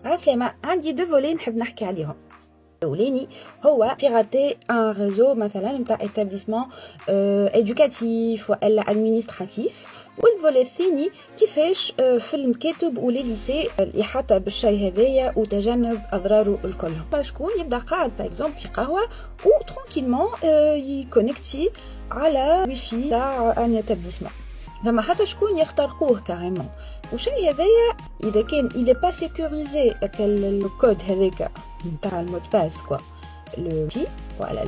عسلامة، عندي دو فولي نحب نحكي عليهم. الاولاني هو بيراتي ان ريزو مثلا نتاع ايتابليسمون ادوكاتيف والا ادمينستراتيف، والفولي الثاني كيفاش في المكاتب ولي ليسي الاحاطه بالشيء هذايا وتجنب اضراره الكلهم. شكون يبدا قاعد باغ اكزومبل في قهوه و ترونكيلمون يكونيكتي على ويفي تاع ان ايتابليسمون، فما حتى شكون يخترقوه كاريمون. وشي هذايا اذا كان الى با سيكوريزي الكود هذاك نتاع المود باس كوا لو في ولا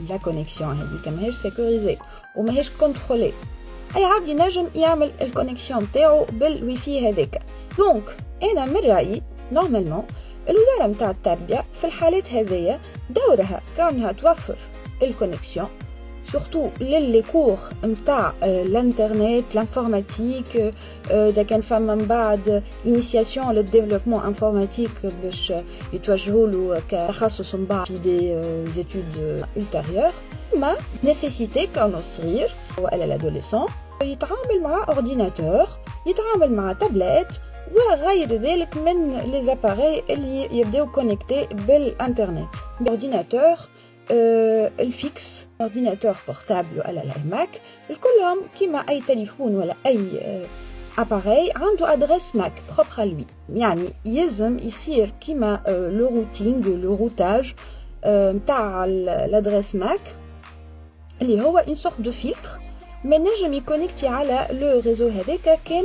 لا كونيكسيون هذيك ماهيش سيكوريزي وماهيش كونترولي، اي عبد ينجم يعمل الكونيكسيون تاعو بالويفي هذاك. دونك انا من رايي نورمالمون الوزاره نتاع التربيه في الحالات هذيا دورها كونها توفر الكونيكسيون surtout les cours نتاع الانترنت الانفورماتيك، اذا كان فما من بعد initiation للديفلوبمون انفورماتيك باش يتوجهوا له كتخصص من بعد في دي études ultérieures، ما نيسيسيتي كونه صغير والا الادوليسون يتعامل مع اورديناتور، يتعامل مع تابلت وغير ذلك من لي زاباري اللي يبداو كونيكتي بالانترنت. اورديناتور الفيكس، اورديناتور بورتابل ولا الماك، الكلهم كيما اي تليفون ولا اي اباري عنده ادريس ماك بروبر لوي، يعني يلزم يصير كيما لو روتينغ لو روتاج نتاع الادريس ماك اللي هو اون سورت دو فلتر ما نجم يكونيكتي على لو ريزو هذاك كان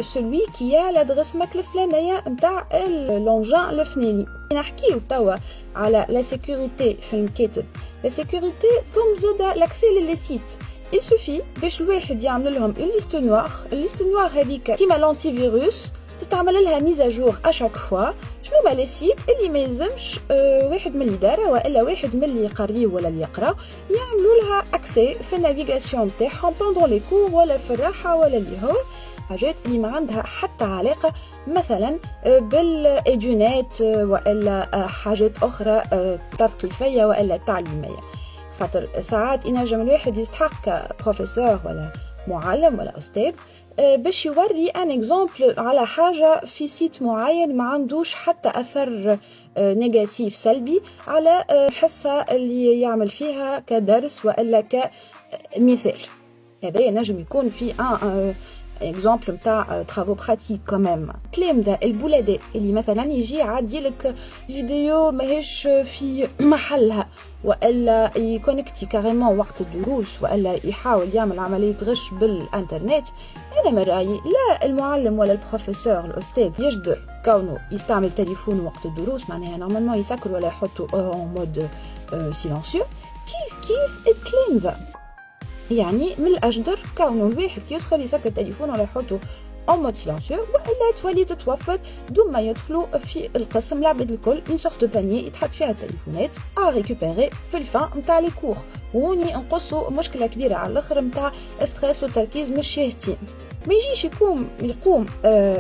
سلوي كي ا لادريس ماك الفلانيه نتاع لونجان الفلاني. نحكيو توا على لا سيكوريتي في المكاتب، لا سيكوريتي ثم زاد لاكسي لي سيت. il suffit باش الواحد يعمل لهم اون ليست نوار، الليست نوار هذيك كيما لانتي فيروس تتعمل لها ميزاجور اشاك فوا. شنو هما لي سيت اللي ما يلزمش واحد من الاداره والا واحد من اللي يقريو ولا اللي يقراو يعملوا لها اكسي في النافيغاسيون تاعهم بوندون لي كور ولا في الراحه ولا اللي هو حاجات اللي ما عندها حتى علاقه مثلا بالايديونات والا حاجات اخرى تثقيفيه والا تعليميه. خاطر ساعات ينجم الواحد يستحق بروفيسور ولا معلم ولا استاذ باش يوري ان اكزامبل على حاجه في سيت معين ما عندوش حتى اثر نيجاتيف سلبي على حصه اللي يعمل فيها كدرس والا كمثال. هذا ينجم يكون في ان اكزامبل نتاع ترافو براتيك كوميم. تلامذه البولادات اللي مثلا يجي يعدي لك فيديو ماهيش في محلها والا يكونكتي كاريمون وقت الدروس والا يحاول يعمل عمليه غش بالانترنت، انا من رايي لا المعلم ولا البروفيسور الاستاذ يجدر كونه يستعمل تليفون وقت الدروس، معناها نورمالمون يسكر ولا يحطوا اون مود سيلانسيو. كيف التلامذه يعني من الاجدر كونه الواحد كي يدخل يسكر التليفون ولا يحطه اون مود سيلانسيو والا تولي تتوفر دون ما يدخلوا في القسم العباد الكل اون سورت دو بانيي يتحط فيها التليفونات ا ريكوبيري في الفان نتاع لي كور، وهوني نقصوا مشكله كبيره على الاخر نتاع ستريس والتركيز مش شاهدين. ما يجيش يقوم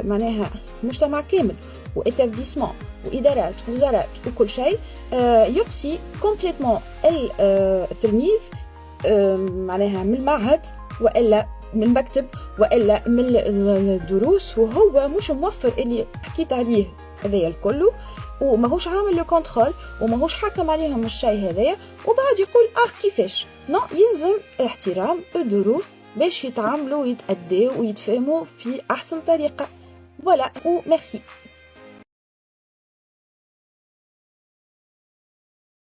معناها مجتمع كامل وإتابليسمون وادارات ووزارات وكل شيء يقصي كومبليتمون التلميذ معناها من المعهد والا من المكتب والا من الدروس وهو مش موفر اللي حكيت عليه هذايا الكل، وماهوش عامل لو كونترول وماهوش حاكم عليهم الشيء هذايا، وبعد يقول كيفاش نو يلزم احترام الدروس باش يتعاملوا ويتأدوا ويتفهموا في احسن طريقه. فوالا وميرسي.